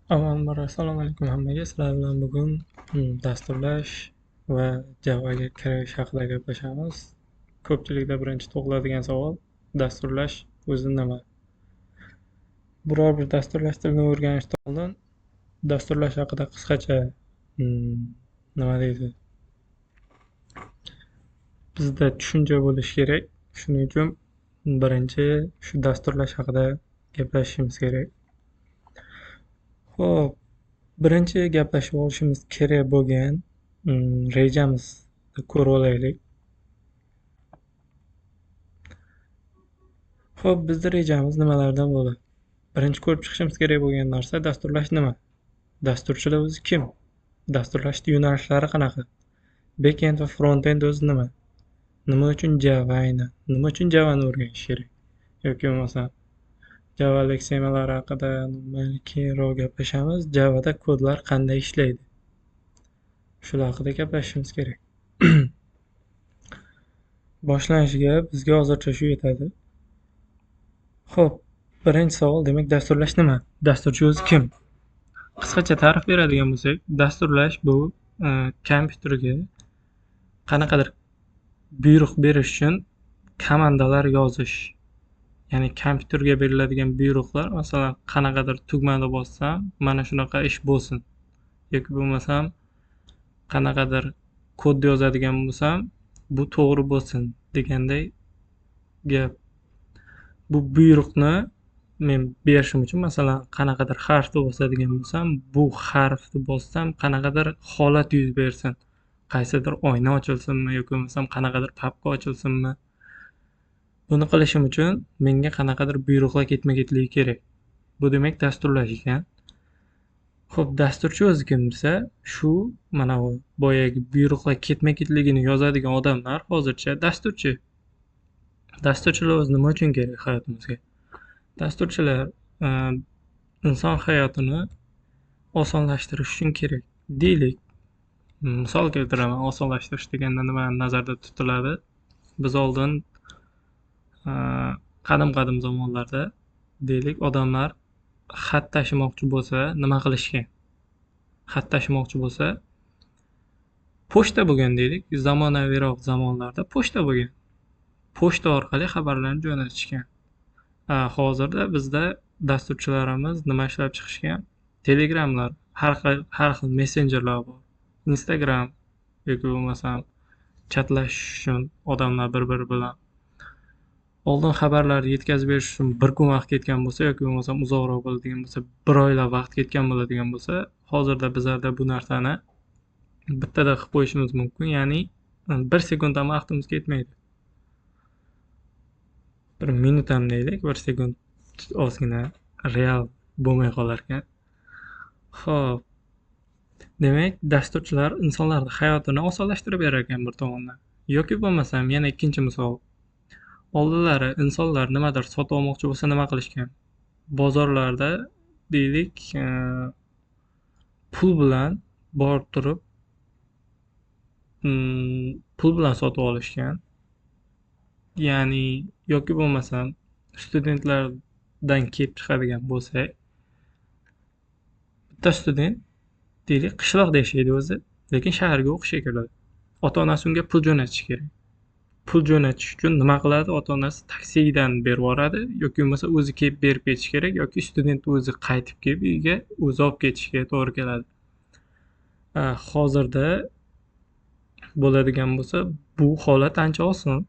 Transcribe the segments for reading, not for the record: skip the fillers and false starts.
Avvalambor assalomu alaykum hammaga. Sizlar bilan bugun dasturlash va Javaga kirish haqida gaplashamiz. Ko'pchilikda birinchi tug'iladigan savol: dasturlash o'zi nima? Biror bir dasturlash tilini o'rganishdan oldin dasturlash haqida qisqacha nima deydi? Bizda tushuncha bo'lishi kerak. Shuning uchun birinchi shu dasturlash haqida gaplashishimiz kerak. Xo'p, birinchi gaplashib olishimiz kerak bo'lgan rejamizni ko'rib olaylik. Xo'p, bizni rejamiz nimalardan bo'ladi? Birinchi ko'rib chiqishimiz kerak bo'lgan narsa dasturlash nima? Dasturchilar o'zi kim? Dasturlash yo'nalishlari qanaqa? Backend va frontend o'zi nima? Nima uchun Java aynan? Nima uchun Javani o'rganish kerak? Yoki bo'lmasa Java leksiyalar haqida keyinroq gaplashamiz. Javada kodlar qanday ishlaydi? Shular haqida gaplashishimiz kerak. Boshlanishiga bizga hozircha shu yetadi. Xo'p, birinchi savol, demak dasturlash nima? Dasturchi o'zi kim? Qisqacha ta'rif beradigan bo'lsak, dasturlash bu kompyuterga qanaqadir buyruq berish uchun komandalar yozish. Ya'ni kompyuterga beriladigan buyruqlar, masalan, qanaqadir tugmani bossam, mana shunaqa ish bo'lsin. Yoki bo'lmasam, qanaqadir kod yozadigan bo'lsam, bu to'g'ri bo'lsin deganday gap. Bu buyruqni men berishim uchun, masalan, qanaqadir harfni bosadigan bo'lsam, bu harfni bossam qanaqadir holat yuz bersin. Qaysidir oyna ochilsinmi yoki bo'lmasam qanaqadir papka ochilsinmi? Buni qilishim uchun menga qanaqadir buyruqlar ketma-ketligi kerak. Bu demak dasturlash ekan. Xo'p, dasturchi o'zi kim desa, shu mana bu boyagi buyruqlar ketma-ketligini yozadigan odamlar hozircha dasturchi. Dasturchilar o'zi nima uchun kerak hayotimizga? Dasturchilar inson hayotini osonlashtirish uchun kerak. Deylik, misol keltiraman, osonlashtirish deganda nima nazarda tutiladi? Biz oldin qadim zamonlarda deylik, odamlar xat tashimoqchi bo'lsa nima qilishgan? Xat tashimoqchi bo'lsa pochta bo'lgan deylik. Zamonaviyroq zamonlarda pochta bo'lgan. Pochta orqali xabarlarni jo'natishgan. Hozirda bizda dasturchilarimiz nima ishlab chiqishgan? Telegramlar, har xil messenjerlar bor. Instagram yoki bo'lmasam chatlashish uchun odamlar bir-biri bilan oldin xabarlarni yetkazib berish uchun bir kun vaqt ketgan bo'lsa yoki bo'lmasam uzoqroq bo'ladigan bo'lsa, bir oylab vaqt ketgan bo'ladigan bo'lsa, hozirda bizlarda bu narsani bittada qilib qo'yishimiz mumkin. Ya'ni 1 sekund ham vaqtimiz ketmaydi. 1 minut ham deylik, 1 sekund ozgina real bo'lmay qolar ekan. Xo'p, demak dasturchilar insonlarning hayotini osonlashtirib berar ekan bir tomondan. Yoki bo'lmasam yana ikkinchi misol. Oldinlari insonlar nimadir sotib olmoqchi bo'lsa nima qilishgan? Bozorlarda deylik, pul bilan borib turib pul bilan sotib olishgan. Ya'ni yoki bo'lmasam studentlardan kelib chiqadigan bo'lsak, bitta student deylik qishloqda yashaydi o'zi, lekin shaharga o'qishga keladi. Ota-onasi unga pul jo'natishi kerak. Pul jo'natish uchun nima qiladi? Ota-onasi taksidan berib yuboradi yoki bo'lmasa o'zi kelib berib ketishi kerak yoki student o'zi qaytib kelib uyiga o'zi olib ketishiga to'g'ri keladi. Hozirda bo'ladigan bo'lsa, bu holat ancha oson.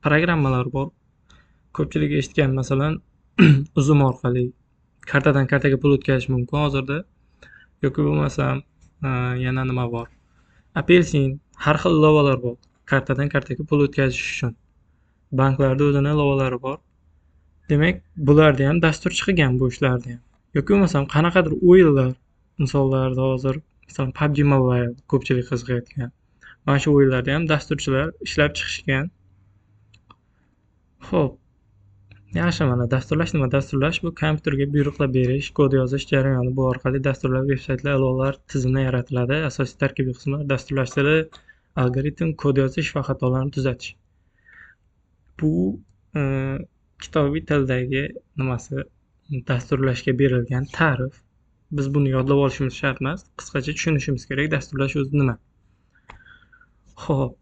Programmalar bor. Ko'pchilik eshitgan, masalan, Uzum orqali kartadan kartaga pul o'tkazish mumkin hozirda. Yoki bo'lmasam yana nima bor? Apelsin, har xil ilovalar bor. Kartadan kartaga pul o'tkazish uchun. Banklarda o'zining ilovalari bor. Demak, bularni ham dasturchi qilgan bu ishlarni ham. Yoki bo'lmasam qanaqadir o'yinlar, insonlarda hozir masalan PUBG Mobile ko'pchilik qiziqayotgan. Mana shu o'yinlarda ham dasturchilar ishlab chiqishgan. Xo'p, yaxshi, mana dasturlash nima? Dasturlash bu kompyuterga buyruqlar berish, kod yozish jarayoni. Bu orqali dasturlar, veb-saytlar, ilovalar tizimi yaratiladi. Asosiy tarkibiy qismlar dasturlash tili, algoritm, kod yozish va xatolarni tuzatish. Bu kitobiy tildagi nimasi? Dasturlashga berilgan ta'rif. Biz buni yodlab olishimiz shart emas. Qisqacha tushunishimiz kerak dasturlash o'zi nima. Xo'p.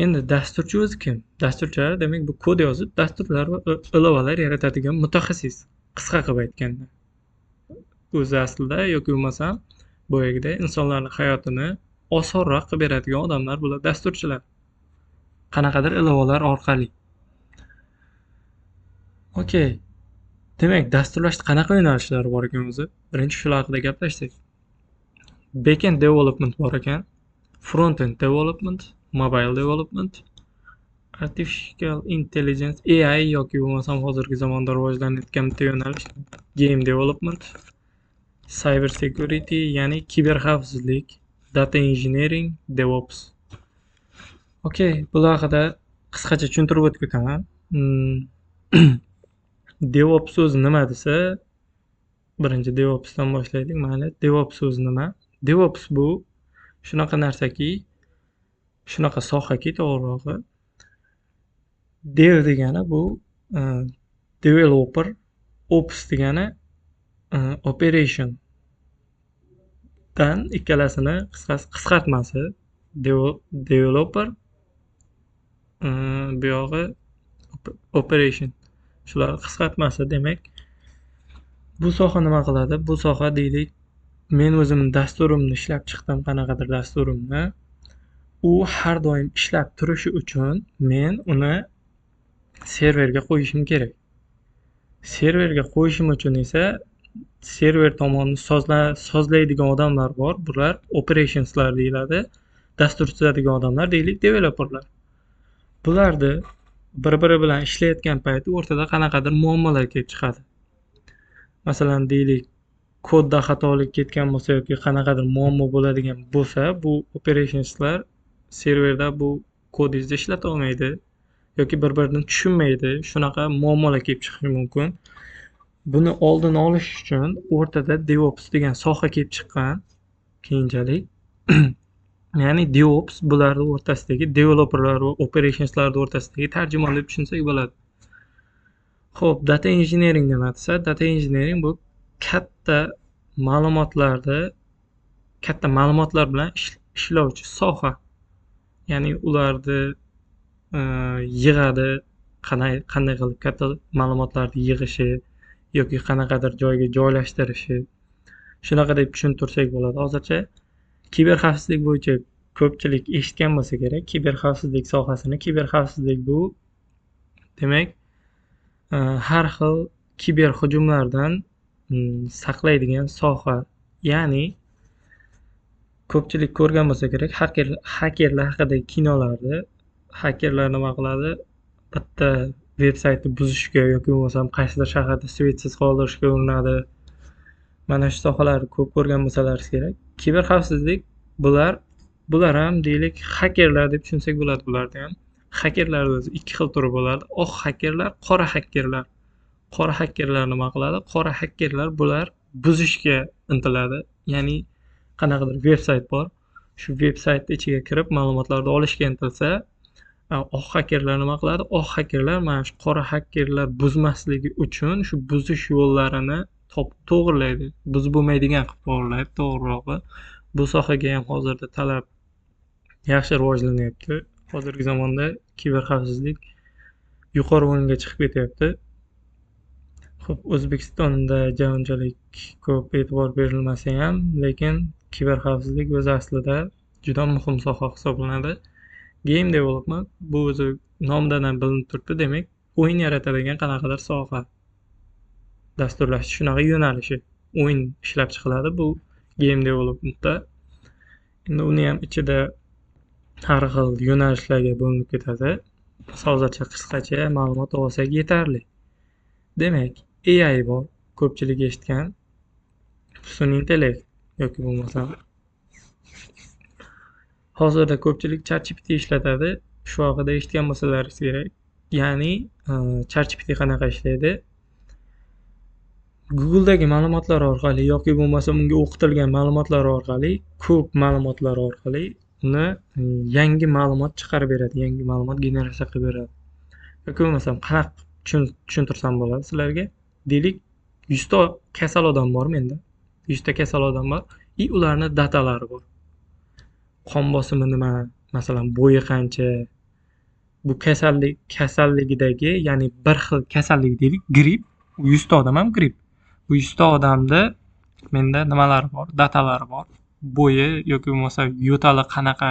Endi dasturchi o'zi kim? Dasturchilar demak bu kod yozib, dasturlar va ilovalar yaratadigan mutaxassis. Qisqa qilib aytganda. O'zi aslida yoki bo'lmasam boyagiday insonlarning hayotini osonroq qilib beradigan odamlar bular dasturchilar. Qanaqadir ilovalar orqali. Okey. Demak, dasturlashda qanaqa yo'nalishlar bor ekan o'zi? Birinchi shular haqida gaplashsak. Backend development bor ekan, frontend development, mobile development, artificial intelligence, AI yoki bo'lmasam hozirgi zamonda rivojlanayotgan bitta yo'nalish game development, cyber security ya'ni kiber xavfsizlik, data engineering, DevOps. Okey, bular haqida qisqacha tushuntirib o'tib ketaman. DevOps o'zi nima desa, birinchi DevOpsdan boshlaylik. Mayli, DevOps o'zi nima? DevOps bu shunaqa narsaki, shunaqa sohaki to'g'rirog'i. Dev degani bu developer, ops degani operation dan ikkalasini qisqartmasi. Developer bu yog'i operation. Shular qisqartmasi. Demak, bu soha nima qiladi? Bu soha deylik, men o'zim dasturimni ishlab chiqdim, qanaqadir dasturimni. U har doim ishlab turishi uchun men uni serverga qo'yishim kerak. Serverga qo'yishim uchun esa server tomonni sozlaydigan odamlar bor. Bular operationslar deyiladi. Dastur tuzadigan odamlar deylik developerlar. Bularni bir-biri bilan ishlayotgan payti o'rtada qanaqadir muammolar kelib chiqadi. Masalan, deylik, kodda xatolik ketgan bo'lsa yoki qanaqadir muammo bo'ladigan bo'lsa, bu operationslar serverda bu kodingizni ishlata olmaydi yoki bir-birini tushunmaydi. Shunaqa muammolar kelib chiqishi mumkin. Buni oldini olish uchun o'rtada DevOps degan soha kelib chiqqan keyinchalik. Ya'ni DevOps bularning o'rtasidagi developerlar va operationslar o'rtasidagi tarjimon deb tushunsak bo'ladi. Xo'p, data engineering nima desa, data engineering bu katta ma'lumotlar bilan ishlovchi soha. Ya'ni ularni yig'adi, qanday qilib katta ma'lumotlarni yig'ishi yoki qanaqadir joyga joylashtirishi. Shunaqa deb tushuntirsak bo'ladi. Hozircha kiber xavfsizlik bo'yicha ko'pchilik eshitgan bo'lsa kerak, kiber xavfsizlik sohasini. Kiber xavfsizlik bu demak har xil kiber hujumlardan saqlaydigan soha. Ya'ni ko'pchilik ko'rgan bo'lsa kerak, hakerlar haqidagi kinolarda hakerlar nima qiladi? Bitta veb-saytni buzishga yoki bo'lmasam qaysidir shaharda svetsiz qoldirishga urinadi. Mana shu sohalarni ko'p ko'rgan bo'lsalaringiz kerak. Kiber xavfsizlik bular ham deylik hakerlar deb tushunsak bo'ladi. Bularni ham hakerlar o'zi ikki xil turi bo'ladi. Oq hakerlar, qora hakerlar. Qora hakerlar nima qiladi? Qora hakerlar bular buzishga intiladi. Ya'ni qanaqadir veb-sayt bor. Shu veb-saytning ichiga kirib ma'lumotlarni olishga intilsa, oq hakerlar nima qiladi? Oq hakerlar mana shu qora hakerlar buzmasligi uchun shu buzish yo'llarini topib to'g'irlaydi. Buzib bo'lmaydigan qilib to'g'irlaydi, to'g'rirog'i. Bu sohaga ham hozirda talab yaxshi rivojlanyapti. Hozirgi zamonda kiber xavfsizlik yuqori o'ringa chiqib ketyapti. Xo'p, O'zbekistonda unchalik ko'p e'tibor berilmasa ham, lekin kiber xavfsizlik o'zi aslida juda muhim soha hisoblanadi. Game development bu o'zi nomidan ham bilinib turibdi, demak, o'yin yaratadigan qanaqadir soha. Dasturlash shunaqa yo'nalishi. O'yin ishlab chiqiladi bu game developmentda. Endi uni ham ichida har xil yo'nalishlarga bo'linib ketadi. Hozircha qisqacha ma'lumot olsak yetarli. Demak, AI bor, ko'pchilik eshitgan. Sun'iy intellekt yoki bo'lmasam hozirda ko'pchilik ChatGPT ishlatadi. Shu haqida eshitgan bo'lsalaringiz kerak. Ya'ni ChatGPT qanaqa ishlaydi? Google'dagi ma'lumotlar orqali yoki bo'lmasam unga o'qitilgan ma'lumotlar orqali, ko'p ma'lumotlar orqali uni yangi ma'lumot chiqarib beradi, yangi ma'lumot generatsiya qilib beradi. Yoki bo'lmasam qanaqa tushuntirsam bo'ladi sizlarga? Deylik, 100 ta kasal odam bor menda. 100 ta kasal odam bor. Ularni datalari bor. Qon bosimi nima, masalan, bo'yi qancha. Bu kasalligidagi, ya'ni bir xil kasallik deylik, gripp. 100 ta odam ham gripp. Bu 100 ta odamda menda nimalari bor? Datalari bor. Bo'yi yoki bo'lmasa yo'tali qanaqa,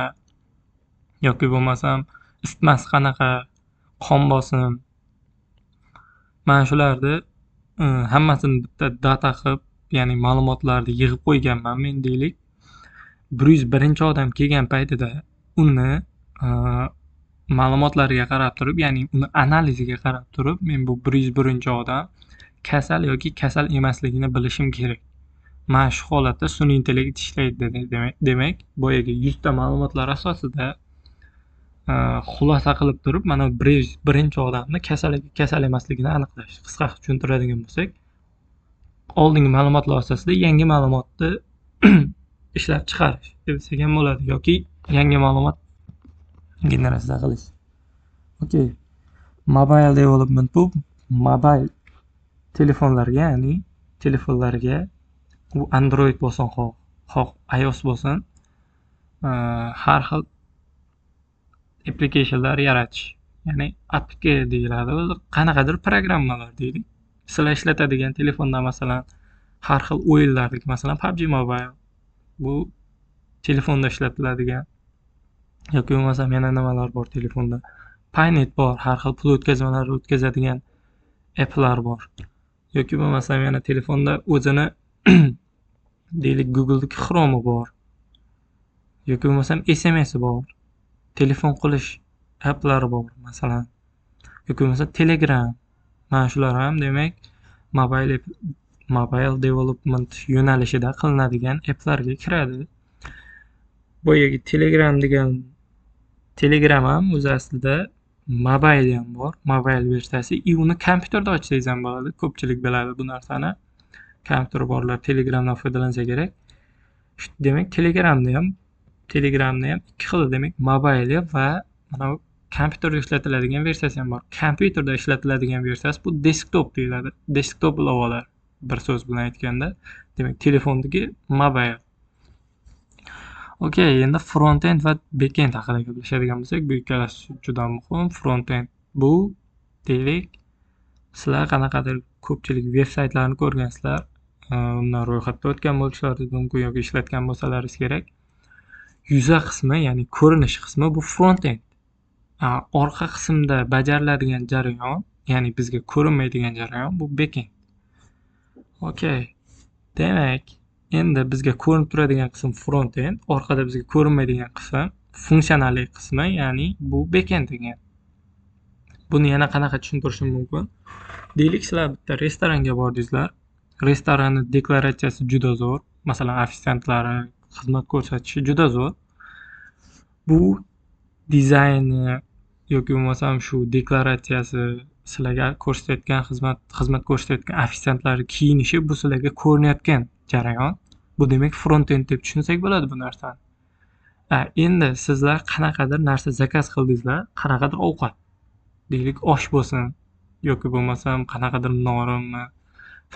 yoki bo'lmasam isitmasi qanaqa, qon bosim. Mana shularni hammasini bitta data qilib, ya'ni ma'lumotlarni yig'ib qo'yganman men deylik. 101 odam kelgan paytida uni ma'lumotlariga qarab turib, ya'ni uni analiziga qarab turib, men bu 101 odam kasal yoki kasal emasligini bilishim kerak. Mana shu holatda sun'iy intellekt ishlaydi demak, boyagi 100 ta ma'lumotlar asosida xulosa qilib turib, mana 101 odamni kasal emasligini aniqlash. Qisqa tushuntiradigan bo'lsak, oldingi ma'lumotlar asosida yangi ma'lumotni ishlab chiqarish desak ham bo'ladi, yoki yangi ma'lumot generatsiya qilish. Okay. Mobile development bu mobile telefonlarga, ya'ni telefonlarga u Android bo'lsin, xoh iOS bo'lsin, har xil applicationlar yaratish. Ya'ni APK deyiladi. O'zi qanaqadir programmalar deylik. Sizlar ishlatadigan telefonda masalan har xil o'yinlardagi, masalan PUBG Mobile bu telefonda ishlatiladigan, yoki bo'lmasam yana nimalar bor telefonda. Paynet bor, har xil pul o'tkazmalar o'tkazadigan applar bor. Yoki bo'lmasam yana telefonda o'zini deylik Google'dagi Chrome'i bor. Yoki bo'lmasam SMS bor. Telefon qilish applari bor masalan. Yoki bo'lmasa Telegram. Mana shular ham demak mobile development yo'nalishida qilinadigan applarga kiradi. Boyagi Telegram ham o'zi aslida mobile ham bor, mobile versiyasi. Uni kompyuterda ochsangiz ham bo'ladi. Ko'pchilik biladi bu narsani. Kompyuter borlar Telegramdan foydalansa kerak. Demak, Telegramni ham ikki xil, demak, mobile va mana kompyuterda ishlatiladigan versiyasi ham bor. Kompyuterda ishlatiladigan versiyasi bu desktop deyiladi. Desktop ilovalar, bir so'z bilan aytganda, demak, telefondagi mobile. Okay, endi front-end va back-end haqida gaplashadigan bo'lsak, bu ikkalasi juda muhim. Front-end bu deylik, sizlar qanaqadir ko'pchilik veb-saytlarni ko'rgansizlar, undan ro'yxatda o'tgan bo'lishlaringiz mumkin yoki ishlatgan bo'lsalaringiz kerak. Yuza qismi, ya'ni ko'rinish qismi bu front-end. Orqa qismda bajariladigan jarayon, ya'ni bizga ko'rinmaydigan jarayon bu back-end. Okay. Demak, endi bizga ko'rinib turadigan qism front-end, orqada bizga ko'rinmaydigan qism funksionallik qismi, ya'ni bu back-end degan. Buni yana qanaqa tushuntirishim mumkin? Deylik, sizlar bitta restoranga bordingizlar. Restoranni deklaratsiyasi juda zo'r. Masalan, ofitsiantlari xizmat ko'rsatishi juda zo'r. Bu dizayni yoki bo'lmasam shu deklaratsiyasi, sizlarga ko'rsatayotgan xizmat ko'rsatayotgan ofitsiantlarning kiyinishi bu sizlarga ko'rinayotgan jarayon. Bu demak front-end deb tushunsak bo'ladi bu narsani. Endi sizlar qanaqadir narsa zakaz qildingizlar, qanaqadir ovqat, deylik osh bo'lsin yoki bo'lmasam qanaqadir norinmi,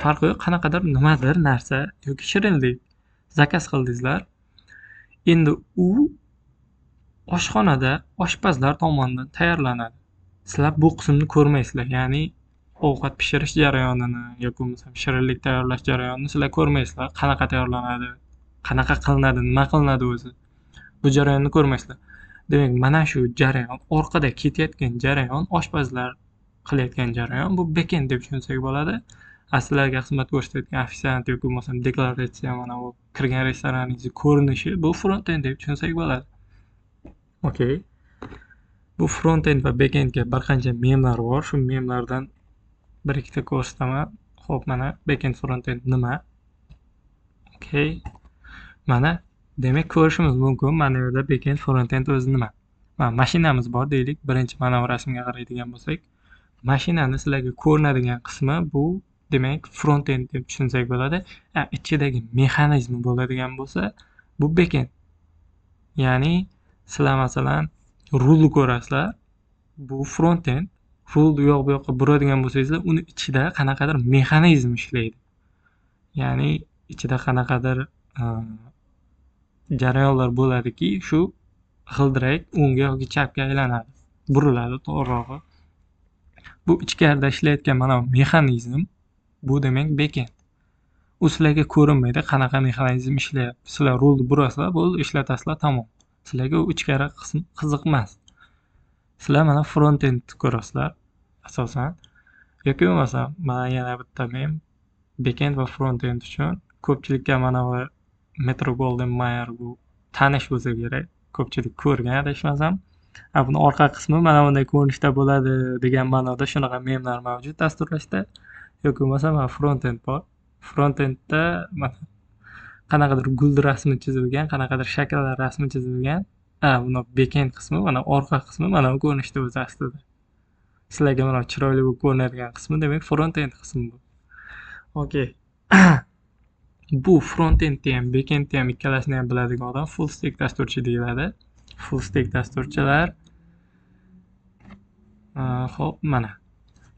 farqi yo'q, qanaqadir nimadir narsa yoki shirinlik zakaz qildingizlar. Endi u oshxonada oshpazlar tomonidan tayyorlanadi. Sizlar bu qismni ko'rmaysizlar, ya'ni ovqat pishirish jarayonini yoki bo'lmasam shirinlik tayyorlash jarayonini sizlar ko'rmaysizlar. Qanaqa tayyorlanadi, qanaqa qilinadi, nima qilinadi o'zi. Bu jarayonni ko'rmaysizlar. Demak, mana shu jarayon, orqada ketayotgan jarayon, oshpazlar qilayotgan jarayon, bu back-end deb tushunsak bo'ladi. Sizlarga xizmat ko'rsatayotgan ofitsiant yoki bo'lmasam deklaratsiya, mana bu kirgan restoraningizni ko'rinishi, bu front-end deb tushunsak bo'ladi. Okay. Bu front-end va back-endga bir qancha memlar bor. Shu memlardan bir ikkita ko'rsataman. Xo'p, mana back-end front-end nima? Okay. Mana demak ko'rishimiz mumkin. Mana bu yerda back-end front-end o'zi nima? Mana mashinamiz bor deylik. Birinchi mana bu rasmga qaraydigan bo'lsak, mashinani sizlarga ko'rinadigan qismi bu demak front-end deb tushunsak bo'ladi. Ichidagi mexanizmi bo'ladigan bo'lsa, bu back-end. Ya'ni sizlar masalan rulni ko'rasizlar, bu front-end. Rulni u yoq bu yoqqa buradigan bo'lsangizlar, uni ichida qanaqadir mexanizm ishlaydi. Ya'ni ichida qanaqadir jarayonlar bo'ladiki, shu g'ildirak o'ngga yoki chapga aylanadi, buriladi to'g'rirog'i. Bu ichkarida ishlayotgan mana bu mexanizm, bu demak bekend. U sizlarga ko'rinmaydi, qanaqa mexanizm ishlayapti. Sizlar rulni burasizlar, bo'ldi, ishlatasizlar, tamom. Sizlarga u ichkari qism qiziq emas. Sizlar mana front-end ko'rasizlar asosan. Yoki bo'lmasam, mana yana bitta men backend va front-end uchun ko'pchilikka mana bu Metro Golden Mayer bu tanish bo'lsa kerak. Ko'pchilik ko'rgan adashmasam. Buni orqa qismi mana bunday ko'rinishda bo'ladi degan ma'noda shunaqa memlar mavjud dasturlashda. Yoki bo'lmasa mana front-end bor. Front-endda mana qanaqadir gul rasmi chizilgan, qanaqadir shakllar rasmi chizilgan. Buni backend qismi, mana orqa qismi mana bu ko'rinishda o'zi aslida. Sizlarga mana chiroyli bo'lib ko'rinadigan qismi demak front-end qismi bu. Okey. Bu front-endni ham, backendni ham ikkalasini ham biladigan odam full stack dasturchi deyiladi. Full stack dasturchilar xo'p, mana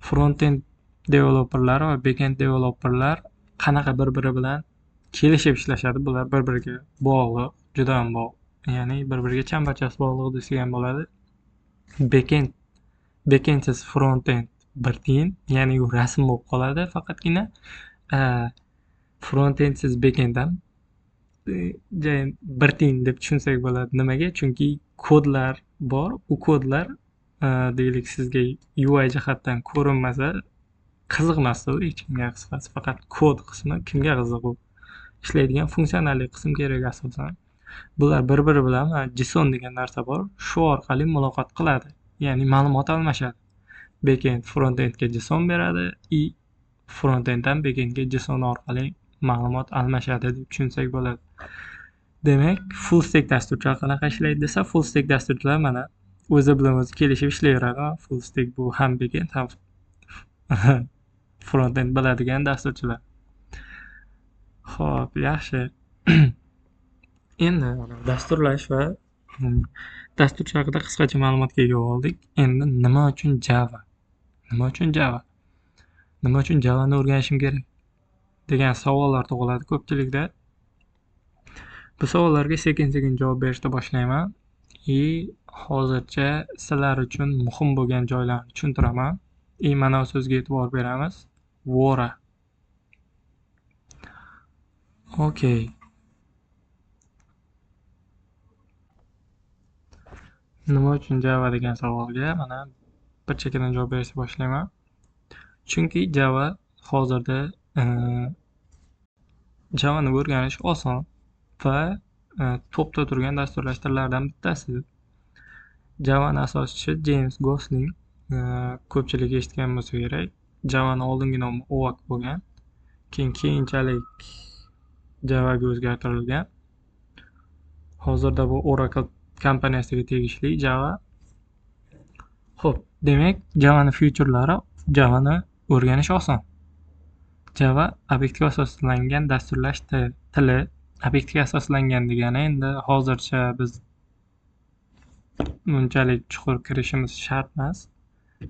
front-end developerlar va backend developerlar qanaqa bir-biri bilan kelishib ishlashadi? Bular bir-biriga bog'liq, juda ham bog'liq. Ya'ni bir-biriga chambarchas bog'liq desa ham bo'ladi. Backendsiz front-end bir tiyin, ya'ni u rasm bo'lib qoladi faqatgina. Front-endsiz backend ham bir tiyin deb tushunsak bo'ladi. Nimaga? Chunki kodlar bor. U kodlar deylik sizga UI jihatdan ko'rinmasa, qiziqmasdi u hech kimga qisqasi. Faqat kod qismi kimga qiziq u? Ishlaydigan funksionallik qism kerak asosan. Bular bir-biri bilan JSON degan narsa bor. Shu orqali muloqot qiladi. Ya'ni ma'lumot almashadi. Backend front-endga JSON beradi, front-enddan backendga JSON orqali ma'lumot almashadi deb tushunsak bo'ladi. Demak, full stack dasturchilar qanaqa ishlaydi desa, full stack dasturchilar mana o'zi bilan o'zi kelishib ishlayveradi. Full stack bu ham backend ham front-end biladigan dasturchilar. Xo'p, yaxshi. Endi dasturlash va dasturchi haqida qisqacha ma'lumotga ega bo'ldik. Endi nima uchun Java? Nima uchun Java? Nima uchun Javani o'rganishim kerak degan savollar tug'iladi ko'pchilikda. Bu savollarga sekin-sekin javob berishda boshlayman. Hozircha sizlar uchun muhim bo'lgan joylarni tushuntiraman. Mana bu so'zga e'tibor beramiz. Vora. Okey. Nima uchun Java degan savolga mana bir chekkadan javob berishga boshlayman. Chunki Java hozirda Javani o'rganish oson va topda turgan dasturlash tillaridan bittasi. Javani asoschisi James Gosling, ko'pchilik eshitgan bo'lsa kerak. Javani oldingi nomi Oak bo'lgan. Keyinchalik Javaga o'zgartirilgan. Hozirda bu Oracle kompaniyasiga tegishli Java. Xo'p, demak, Javani featurelari, Javani o'rganish oson. Java obyektga asoslangan dasturlash tili. Obyektga asoslangan degani endi hozircha biz bunchalik chuqur kirishimiz shart emas.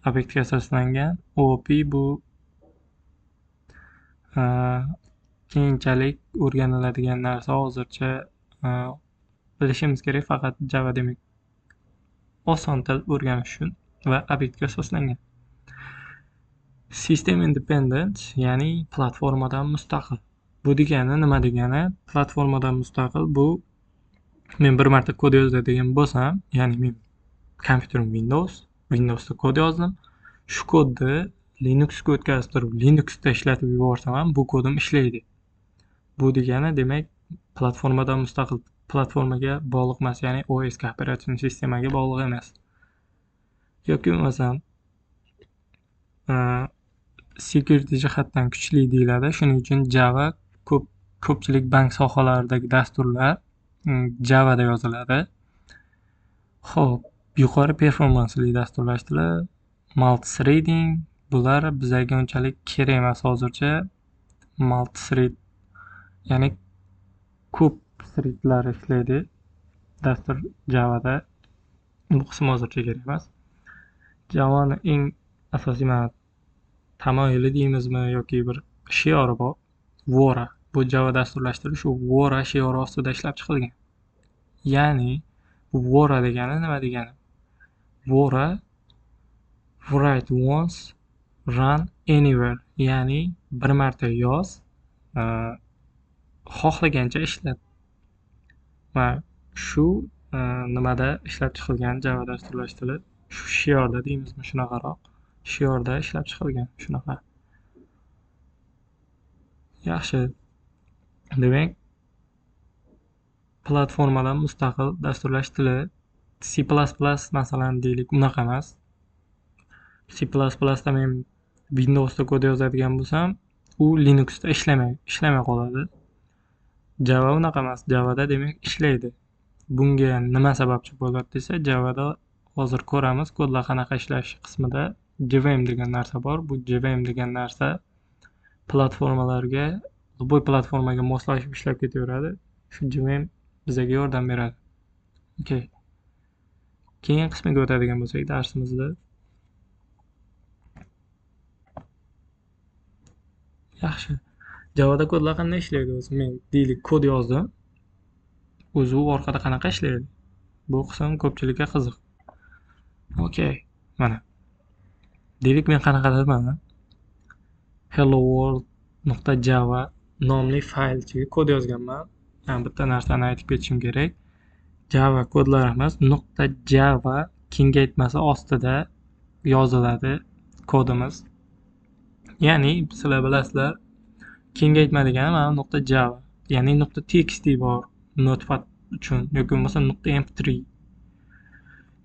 Obyektga asoslangan OOP bu keyinchalik o'rganiladigan narsa. Hozircha bilishimiz kerak faqat Java demak oson til o'rganish uchun va obyektga asoslangan. System independent, ya'ni platformadan mustaqil. Bu degani nima degani? Platformadan mustaqil bu men bir marta kod yozadigan bo'lsam, ya'ni men kompyuterim Windowsda kod yozdim. Shu kodni Linuxga o'tkaztirib, Linuxda ishlatib yuborsam ham bu kodim ishlaydi. Bu degani demak platformadan mustaqil, platformaga bog'liq emas, ya'ni OS ga, operatsion sistemaga bog'liq emas. Yoki bo'lmasam security jihatdan kuchli deyiladi. Shuning uchun Java ko'pchilik bank sohalaridagi dasturlar Javada yoziladi. Xo'p, yuqori performansli dasturlash tili, multithreading, bular bizga unchalik kerak emas hozircha. Multithread, ya'ni ko'p threadlar ishlaydi dastur Javada. Bu qism hozircha kerak emas. Javani eng asosiy tamoyili deymizmi yoki bir shiori bor, Vora. bu Java dasturlashtirish shu Wora shiori ostida ishlab chiqilgan. Ya'ni bu Wora degani nima degani? Wora write once, run anywhere. Ya'ni bir marta yoz, xohlagancha ishlat. Va shu nimada ishlab chiqilgan Java dasturlash tili shu shiorda deymizmi, shunaqaroq shiorda ishlab chiqilgan, shunaqa. Yaxshi. Demak, platformadan mustaqil dasturlash tili C++ masalan deylik, unaqa emas. C++ da men Windowsda kod yozadigan bo'lsam, u Linuxda ishlamay qoladi. Java unaqa emas. Javada demak ishlaydi. Bunga nima sababchi bo'ladi desa, Javada hozir ko'ramiz, kodlar qanaqa ishlashi qismida JVM degan narsa bor. Bu JVM degan narsa platformalarga, любой platformaga moslashib ishlab ketaveradi. Shu JVM bizga yordam beradi. Okay. Keyin qismiga o'tadigan bo'lsak darsimizda, yaxshi. Javada kodlar qanday ishlaydi o'zi? Men deylik kod yozdim. O'zi u orqada qanaqa ishlaydi? Bu qism ko'pchilikka qiziq. Okay. Mana. Deylik men qanaqadir mana hello world.java nomli faylchiga kod yozganman. Men bitta narsani aytib ketishim kerak. Java kodlarimiz .java kengaytmasi ostida yoziladi kodimiz. Ya'ni sizlar bilasizlar, kengaytma degani mana .java, ya'ni .txt bor notepad uchun yoki bo'lmasa .mp3.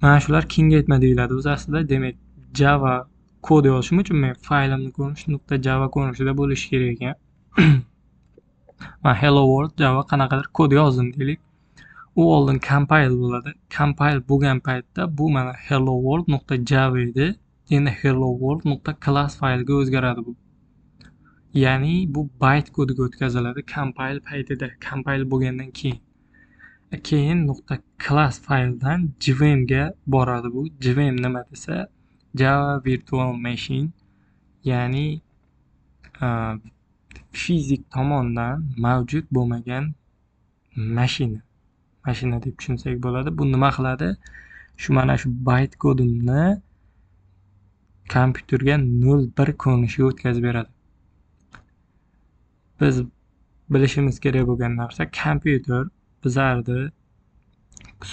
Mana shular kengaytma deyiladi o'zi aslida. Demak, Java kod yozishim uchun men faylimni ko'rinishi .java ko'rinishida bo'lishi kerak ekan. Mana hello world Java qanaqadir kod yozdim deylik. U oldin compile bo'ladi. Compile bo'lgan paytda bu mana hello world.java edi. Endi hello world.class faylga o'zgaradi bu. Ya'ni bu byte kodiga o'tkaziladi compile paytida, compile bo'lgandan keyin. Keyin .class fayldan JVM ga boradi bu. JVM nima desa, Java Virtual Machine, ya'ni fizik tomondan mavjud bo'lmagan mashina deb tushunsak bo'ladi. Bu nima qiladi? Shu mana shu byte kodimni kompyuterga 0-1 ko'rinishiga o'tkazib beradi. Biz bilishimiz kerak bo'lgan narsa, kompyuter bizlarni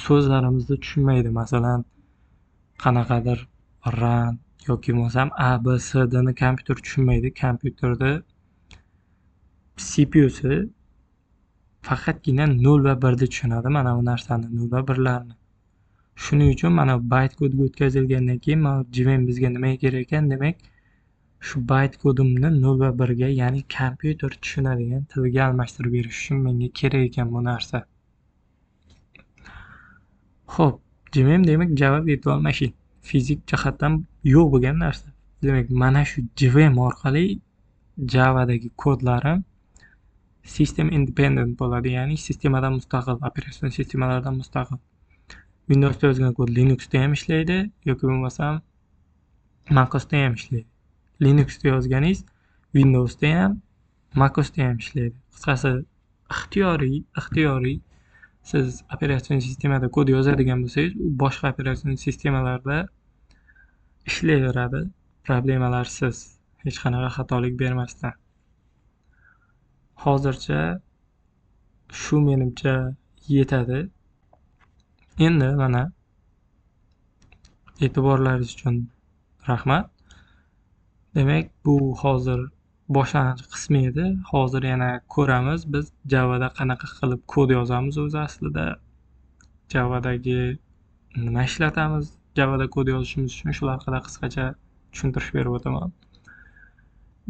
so'zlarimizni tushunmaydi. Masalan, qanaqadir run yoki bo'lmasam a b c d ni kompyuter tushunmaydi. Kompyuterda CPUsi faqatgina 0 va 1 ni tushunadi, mana bu narsani, 0 va 1larni. Shuning uchun mana byte kodga o'tkazilgandan keyin mana JVM bizga nima kerak ekan? Demak, shu byte kodimni 0 va 1 ga, ya'ni kompyuter tushunadigan tilga almashtirib berish uchun menga kerak ekan bu narsa. Xo'p, JVM demak Java Virtual Machine, fizik jihatdan yo'q bo'lgan narsa. Demak, mana shu JVM orqali Javadagi kodlarim system independent bo'ladi, ya'ni sistemadan mustaqil, operatsion sistemalardan mustaqil. Windowsda yozgan kod Linuxda ham ishlaydi yoki bo'lmasam MacOSda ham ishlaydi. Linuxda yozganingiz Windowsda ham, MacOSda ham ishlaydi. Qisqasi, ixtiyoriy siz operatsion sistemada kod yozadigan bo'lsangiz, u boshqa operatsion sistemalarda ishlayveradi, problemalarsiz, hech qanaqa xatolik bermasdan. Hozircha shu menimcha yetadi. Endi mana e'tiborlaringiz uchun rahmat. Demak, bu hozir boshlang'ich qismi edi. Hozir yana ko'ramiz biz Javada qanaqa qilib kod yozamiz o'zi aslida. Javadagi nima ishlatamiz? Javada kod yozishimiz uchun shular haqida qisqacha tushuntirish berib o'taman.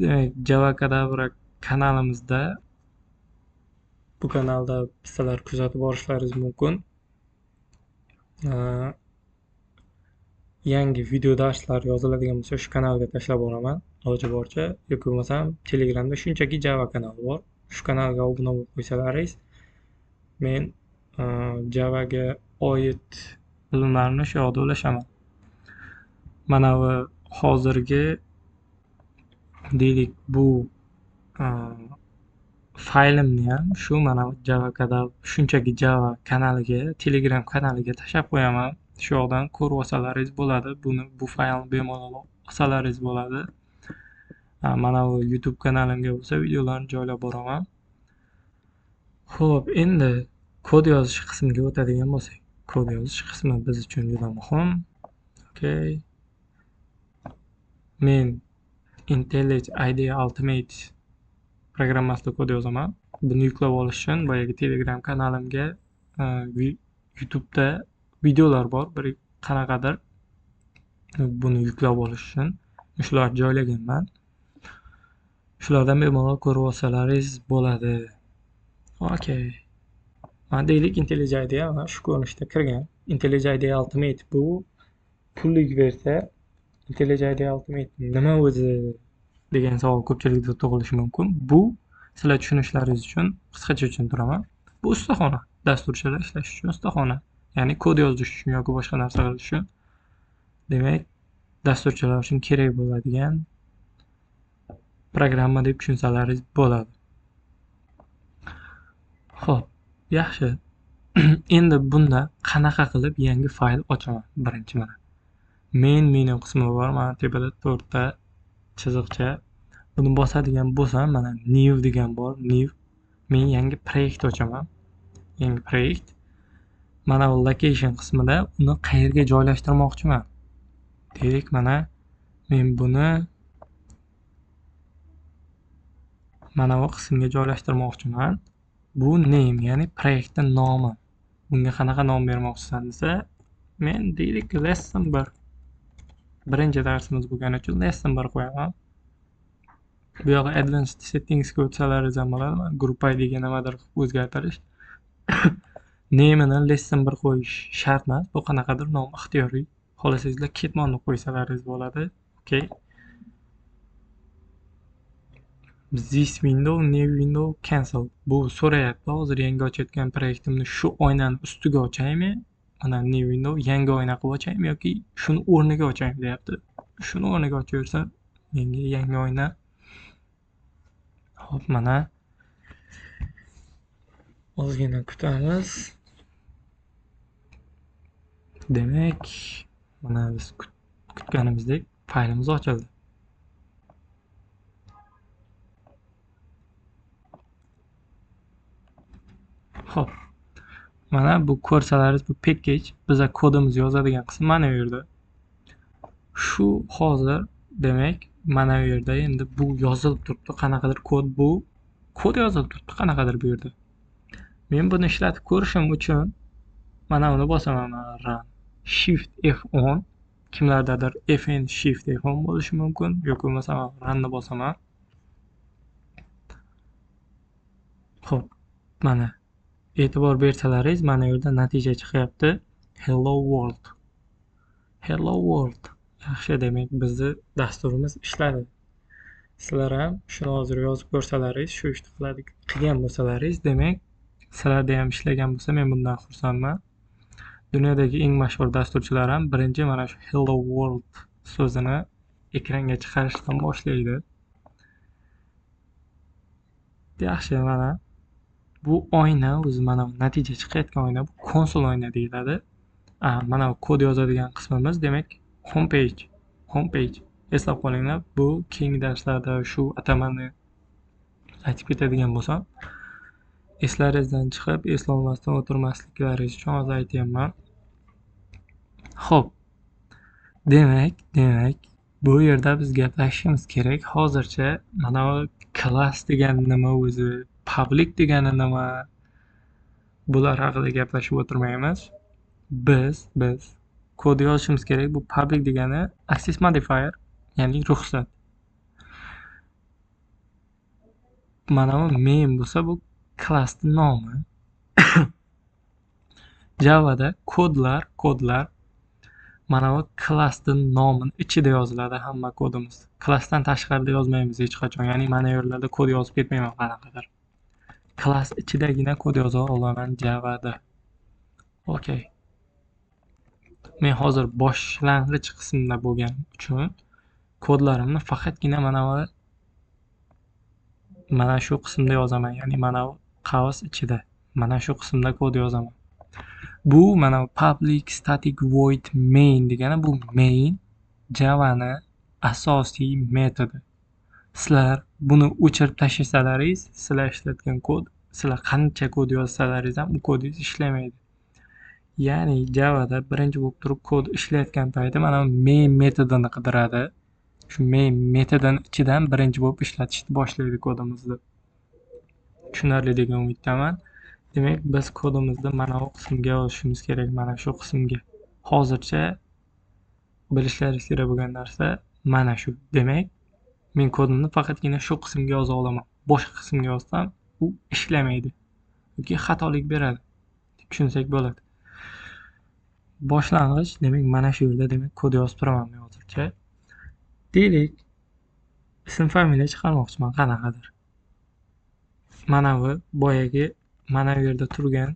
Demak, Java Kadabra kanalimizda, bu kanalda sizlar kuzatib borishlaringiz mumkin. Yangi video darslar yoziladigan bo'lsa shu kanalga tashlab boraman iloji boricha, yoki bo'lmasam Telegramda shunchaki Java kanali bor. Shu kanalga obuna bo'lib qo'ysalaringiz, men Javaga oid bilimlarni shu yoqda ulashaman. Mana bu hozirgi deylik bu faylimni ham shu mana Java kadar shunchaki Java kanaliga, Telegram kanaliga tashlab qo'yaman. Shu yoqdan ko'rib olsalaringiz bo'ladi. Bu faylni bemalol olsalaringiz bo'ladi. Mana bu YouTube kanalimga bo'lsa videolarni joylab boraman. Xo'p, endi kod yozish qismiga o'tadigan bo'lsak, kod yozish qismi biz uchun juda muhim. Okay. Men IntelliJ IDEA Ultimate programmasida kod yozaman. Buni yuklab olish uchun boyagi Telegram kanalimga YouTube'da videolar bor, bir qanaqadir buni yuklab olish uchun shularni joylaganman. Shulardan bemalol ko'rib olsalaringiz bo'ladi. Okay. Mana deylik IntelliJ IDEA mana shu ko'rinishda kirgan. IntelliJ IDEA Ultimate bu pullik versiya. IntelliJ IDEA Ultimate nima o'zi degan savol ko'pchilikda tug'ilishi mumkin. Bu sizlar tushunishlaringiz uchun qisqacha tushuntiraman. Bu ustaxona, dasturchilar ishlash uchun ustaxona, ya'ni kod yozish uchun yoki boshqa narsa qilish uchun. Demak, dasturchilar uchun kerak bo'ladigan programma deb tushunsalaringiz bo'ladi. Xo'p, yaxshi. Endi bunda qanaqa qilib yangi fayl ochaman? Birinchi mana main menu qismi bor. Mana tepada 4 ta chiziqcha. Buni bosadigan bo'lsam, mana new degan bor. New. Men yangi proyekt ochaman. Yangi proyekt. Mana bu location qismida uni qayerga joylashtirmoqchiman? Deylik, mana men buni mana bu qismga joylashtirmoqchiman. Bu name, ya'ni proyektning nomi. Bunga qanaqa nom bermoqchisan desa, men deylik lesson 1. Birinchi darsimiz bo'lgani uchun lesson 1 qo'yaman. Bu yoqqa advanced settingsga o'tsalaringiz ham bo'ladi. Group IDga nimadir o'zgartirish. Name'ini lesson 1 qo'yish shart emas. Bu qanaqadir nom ixtiyoriy. Xohlasangizlar ketmonni qo'ysalaringiz bo'ladi. Okay. This window, new window, cancel. Bu so'rayapti. Hozir yangi ochayotgan proyektimni shu oynani ustiga ochaymi? Mana new window, yangi oyna qilib ochaymi yoki shuni o'rniga ochaymi deyapti. Shuni o'rniga ochaversam, menga yangi oyna. Xo'p, mana ozgina kutamiz. Demak, mana biz kutganimizdek faylimiz ochildi. Xo'p. Mana bu ko'rsalaringiz bu package, biza kodimiz yozadigan qism mana bu yerda. Shu hozir demak, mana bu yerda endi bu yozilib turibdi. Qanaqadir kod bu. Kod yozilib turibdi qanaqadir bu yerda. Men buni ishlatib ko'rishim uchun mana buni bosaman, run. Shift F10. Kimlardadir Fn Shift F10 bo'lishi mumkin. Yoki bo'lmasa runni bosaman. Xo'p, mana e'tibor bersalaringiz, mana yerda natija chiqyapti. Hello world. Hello world. Yaxshi, demak bizni dasturimiz ishladi. Sizlar ham shuni hozir yozib ko'rsalaringiz, shu ishni qilgan bo'lsalaringiz, demak sizlarda ham ishlagan bo'lsa, men bundan xursandman. Dunyodagi eng mashhur dasturchilar ham birinchi mana shu hello world so'zini ekranga chiqarishdan boshlaydi. Yaxshi, mana bu oyna o'zi, mana natija chiqayotgan oyna bu konsol oyna deyiladi. Mana bu kod yozadigan qismimiz, demak homepage. Eslab qolinglar, bu keyingi darslarda shu atamani aytib ketadigan bo'lsam, eslaringizdan chiqib, eslolmasdan o'tirmasliklaringiz uchun hozir aytayapman. Xo'p. Demak, bu yerda biz gaplashishimiz kerak. Hozircha mana bu class degani nima o'zi, public degani nima, bular haqida gaplashib o'tirmaymiz. Biz kod yozishimiz kerak. Bu public degani access modifier, ya'ni ruxsat. Mana bu main bo'lsa, bu classning nomi. Javada kodlar mana bu classning nomining ichida yoziladi hamma kodimiz. Classdan tashqarida yozmaymiz hech qachon. Ya'ni mana yerlarda kod yozib ketmayman qanaqadir. Class ichidagina kod yoza olaman Javada. Okay. Men hozir boshlang'ich qismda bo'lganim uchun kodlarimni faqatgina mana bu mana shu qismda yozaman, ya'ni mana bu qavs ichida mana shu qismda kod yozaman. Bu mana public static void main degani bu main Java'ni asosiy metodi. Sizlar buni o'chirib tashlasalaringiz, sizlar ishlatgan kod, sizlar qancha kod yozsalaringiz ham u kodingiz ishlamaydi. Ya'ni Java'da birinchi bo'lib turib kod ishlayotgan payti mana main metodini qidiradi. Shu main metodini ichidan birinchi bo'lib ishlatishni boshlaydi kodimizni. Tushunarli degan umiddaman. Demak, biz kodimizni mana bu qismga yozishimiz kerak, mana shu qismga. Hozircha bilishlaringiz kerak bo'lgan narsa mana shu. Demak, men kodimni faqatgina shu qismga yoza olaman. Boshqa qismga yozsam, u ishlamaydi yoki xatolik beradi. Tushunsak bo'ladi. Boshlang'ich, demak, mana shu yerda demak kod yozib turaman men hozircha. Deylik, ism familiya chiqarmoqchiman qanaqadir. Mana bu boyagi mana bu yerda turgan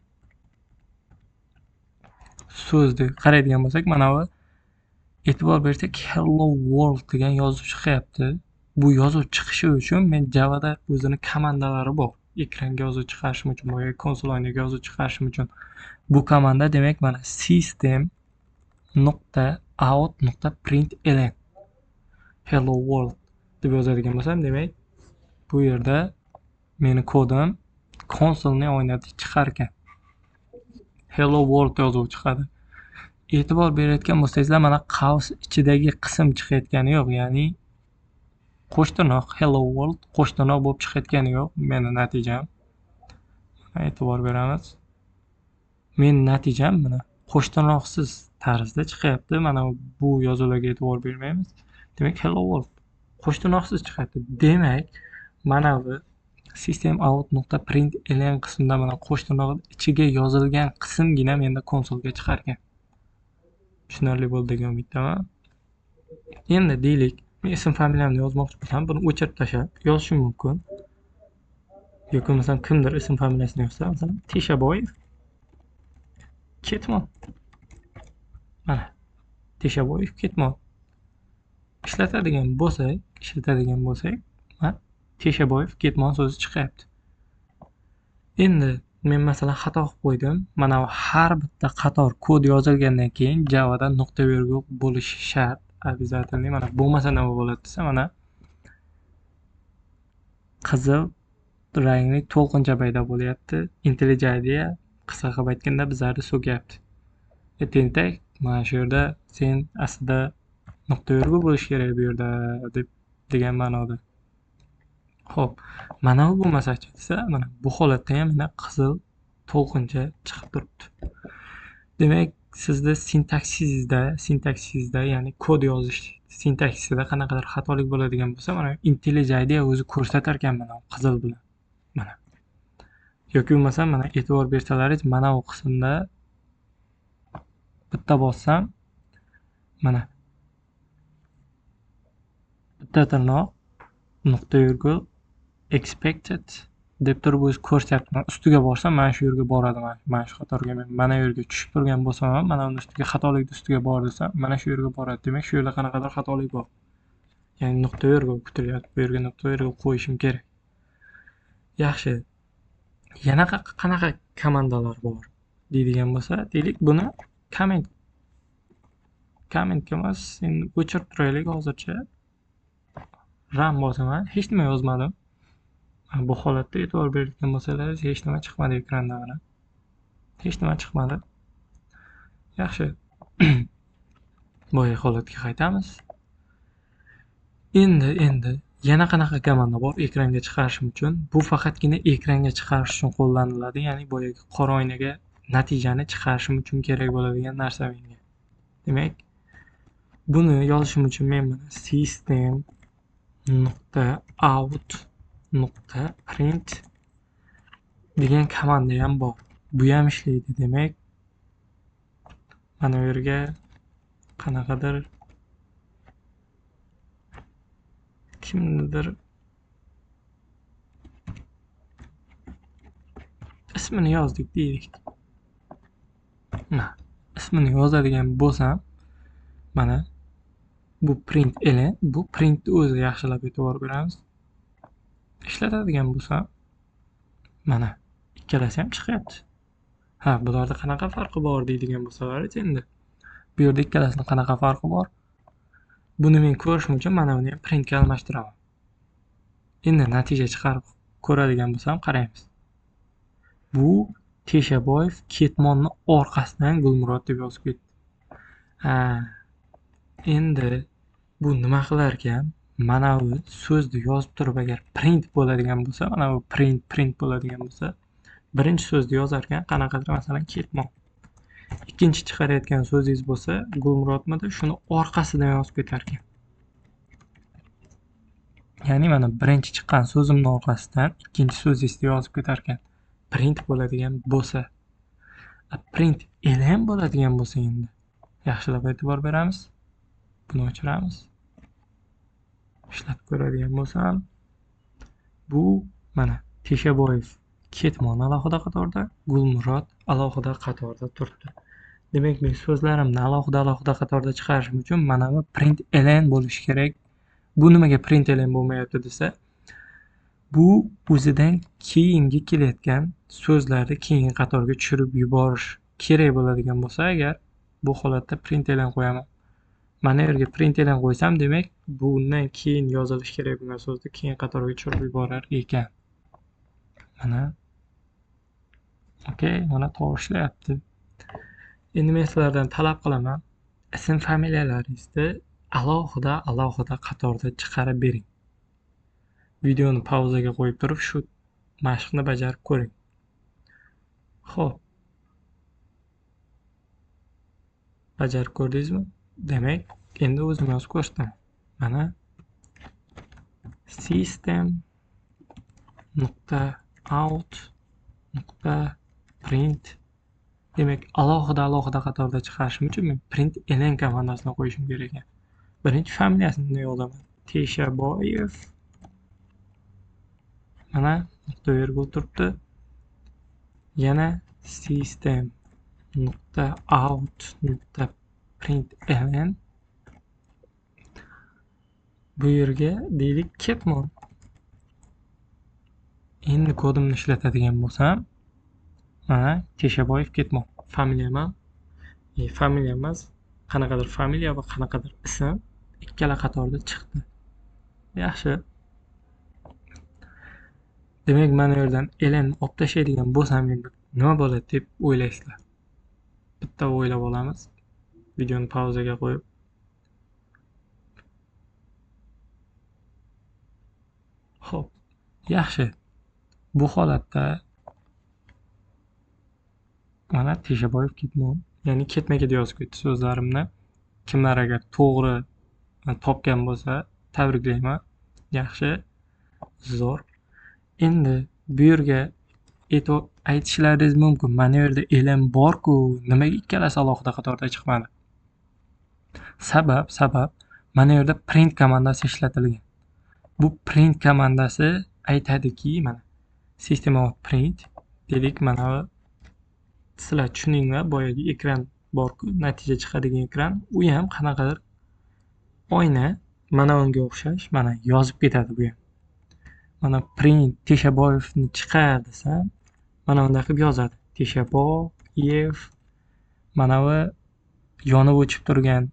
so'zni qaraydigan bo'lsak, mana bu e'tibor bersak hello world degan yozuv chiqyapti. Bu yozuv chiqishi uchun men Java'da o'zini komandalari bor. Ekranga yozuv chiqarishim uchun, boyagi konsol oynaga yozuv chiqarishim uchun. Bu komanda demak mana system.out.println hello world deb yozadigan bo'lsam, demak bu yerda meni kodim konsolni oynada chiqar ekan. Hello world yozuvi chiqadi. E'tibor berayotgan bo'lsangizlar, mana qavs ichidagi qism chiqayotgani yo'q, ya'ni qo'shtirnoq hello world qo'shtirnoq bo'lib chiqayotgani yo'q. Meni natijam. E'tibor beramiz. Men natijam mana qo'shtirnoqsiz tarzda chiqyapti. Mana bu yozuvlarga e'tibor bermaymiz. Demak, hello world qo'shtirnoqsiz chiqyapti. Demak, mana bu systemout.println qismida mana qo'shtirnoq ichiga yozilgan qismgina menda konsolga chiqar ekan. Tushunarli bo'ldi degan umiddaman. Endi deylik, men ism familiyamni yozmoqchi bo'lsam, buni o'chirib tashlab yozishim mumkin. Yoki masalan kimdir ism familiyasini yozsa, masalan Teshaboyev Ketmon. Mana Teshaboyev Ketmon. Ishlatadigan bo'lsak, mana Teshaboyev Ketmon so'zi chiqyapti. Endi men masalan xato qilib qo'ydim. Mana har bitta qator kod yozilgandan keyin Java'da nuqta virgul bo'lishi shart. Обязательно. Mana bo'lmasa nima bo'ladi desa, mana qizil rangli to'lqincha paydo bo'lyapti. IntelliJ qisqa qilib aytganda bizlarni so'kyapti. Tentak, mana shu yerda sen aslida nuqta virgul bo'lish kerak bu yerda degan ma'noda. Xo'p, mana bu bo'lmasa-chi desa, mana bu holatda ham mana qizil to'lqincha chiqib turibdi. Demak, sizda sintaksizda, ya'ni kod yozish sintaksida qanaqadir xatolik bo'ladigan bo'lsa, mana IntelliJ o'zi ko'rsatar ekan mana qizil bilan. Mana. Yoki bo'lmasa, mana e'tibor bersalaringiz, mana bu qismda bitta bossam, mana bitta tirnoq nuqta virgul expected deb turib o'zi ko'rsatyapti. Ustiga borsam mana shu yerga boradi, mana shu qatorga. Men mana bu yerga tushib turgan bo'lsam ham, mana uni ustiga xatolikni ustiga bor desam, mana shu yerga boradi. Demak, shu yerda qanaqadir xatolik bor. Ya'ni nuqta virgul kutilyapti. Bu yerga nuqta virgul qo'yishim kerak. Yaxshi. Yana qanaqa komandalar bor deydigan bo'lsa, deylik buni commentga emas, endi o'chirib turaylik hozircha. Run bosaman, hech nima yozmadim. Bu holatda e'tibor berayotgan bo'lsalaringiz, hech nima chiqmadi ekranda mana. Hech nima chiqmadi. Yaxshi. Boya holatga qaytamiz. Endi yana qanaqa komanda bor ekranga chiqarishim uchun? Bu faqatgina ekranga chiqarish uchun qo'llaniladi, ya'ni boyagi qora oynaga natijani chiqarishim uchun kerak bo'ladigan narsa menga. Demak, buni yozishim uchun men mana system.out.print degan komanda ham bor. Bu ham ishlaydi. Demak, mana bu yerga qanaqadir kimnidir ismini yozdik deylik. Mana ismini yozadigan bo'lsam, mana bu println, bu printni o'zi yaxshilab e'tibor beramiz. ishlatadigan bo'lsam, mana ikkalasi ham chiqyapti. Ha, bularda qanaqa farqi bor deydigan bo'lsalaringiz endi. Bu yerda ikkalasini qanaqa farqi bor? Buni men ko'rishim uchun mana buni ham printga almashtiraman. Endi natija chiqarib ko'radigan bo'lsam, qaraymiz. Bu Teshaboyev ketmonni orqasidan Gulmurod deb yozib ketdi. Ha, endi bu nima qilar ekan? Mana bu so'zni yozib turib agar print bo'ladigan bo'lsa, mana bu print bo'ladigan bo'lsa, birinchi so'zni yozar ekan, qanaqadir masalan ketmon. Ikkinchi chiqarayotgan so'zingiz bo'lsa, Gulmurodmidi, shuni orqasidan yozib ketar ekan. Ya'ni mana birinchi chiqqan so'zimning orqasidan ikkinchi so'zingizni yozib ketar ekan. Print bo'ladigan bo'lsa. Print e'lon bo'ladigan bo'lsa endi. Yaxshilab e'tibor beramiz. Buni o'chiramiz. Ishlab ko'radigan bo'lsam, bu mana Teshaboyev ketmon alohida qatorda, Gulmurod alohida qatorda turibdi. Demak, men so'zlarimni alohida qatorda chiqarishim uchun mana bu print e'lon bo'lishi kerak. Bu nimaga print e'lon bo'lmayapti desa, bu o'zidan keyingi kelayotgan so'zlarni keyingi qatorga tushirib yuborish kerak bo'ladigan bo'lsa, agar bu holatda print e'lon qo'yaman. Mana yerga print e'lon qo'ysam, demak, bundan keyin yozilishi kerak bo'lgan so'zni keyin qatorga tushirib yuborar ekan. Mana okey, mana to'g'ri ishlayapti. Endi men sizlardan talab qilaman, ism familiyalaringizni alohida qatorda chiqarib bering. Videoni pauzaga qo'yib turib, shu mashqni bajarib ko'ring. Xo'p. Bajarib ko'rdingizmi? Demak, endi o'zim yozib ko'rsataman. Mana system.out.print. Demak, alohida qatorda chiqarishim uchun men print e'lon komandasini qo'yishim kerak ekan. Birinchi familiyasini yozaman. Teshaboyev. Mana nuqta virgul turibdi. Yana system.out.print e'lon. Bu yerga deylik ketmon. Endi kodimni ishlatadigan bo'lsam, mana Teshaboyev ketmon. Familiya emas, qanaqadir familiya va qanaqadir ism ikkala qatorda chiqdi. Yaxshi. Demak, mana yerdan e'lon olib tashlaydigan bo'lsam, endi nima bo'ladi deb o'ylaysizlar? Bitta o'ylab olamiz. Videoni pauzaga qo'yib. Xo'p, yaxshi. Bu holatda mana Teshaboyev ketmon, ya'ni ketma-ket yozib ketdi so'zlarimni. Kimlar agar to'g'ri topgan bo'lsa, tabriklayman. Yaxshi, zo'r. Endi bu yerga aytishlaringiz mumkin, mana yerda e'lon bor-ku, nimaga ikkalasi alohida qatorda chiqmadi? Sabab mana yerda print komandasi ishlatilgan. Bu print komandasi aytadiki, mana system.out.print dedik, mana sizlar tushuninglar, boyagi ekran bor-ku, natija chiqadigan ekran, u ham qanaqadir oyna, mana unga o'xshash, mana yozib ketadi bu ham. Mana print Teshaboyevni chiqar desam, mana bunday qilib yozadi. Teshaboyev. Mana bu yonib o'chib turgan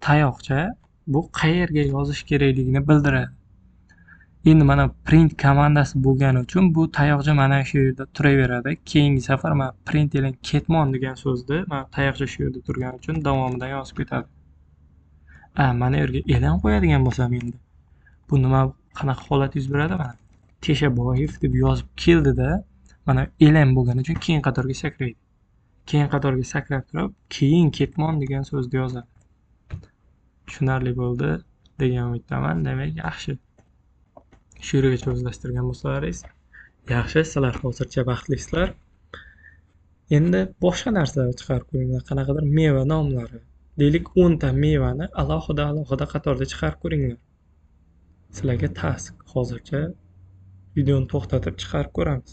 tayoqcha, bu qayerga yozish kerakligini bildiradi. Endi mana print komandasi bo'lgani uchun bu tayoqcha mana shu yerda turaveradi. Keyingi safar mana print e'lon ketmon degan so'zni mana tayoqcha shu yerda turgani uchun davomidan yozib ketadi. Mana yerga e'lon qo'yadigan bo'lsam endi, bu nima qanaqa holat yuz beradi? Mana Teshaboyev deb yozib keldida, mana e'lon bo'lgani uchun keyin qatorga sakraydi. Keyin qatorga sakrab turib, keyin ketmon degan so'zni yozadi. Tushunarli bo'ldi degan umiddaman. Demak, yaxshi. Shu yergacha o'zlashtirgan bo'lsalaringiz, yaxshi, sizlar hozircha baxtlisizlar. Endi boshqa narsalar chiqarib ko'ringlar, qanaqadir meva nomlari. Deylik, 10 ta mevani alohida qatorda chiqarib ko'ringlar. Sizlarga task. Hozircha videoni to'xtatib chiqarib ko'ramiz.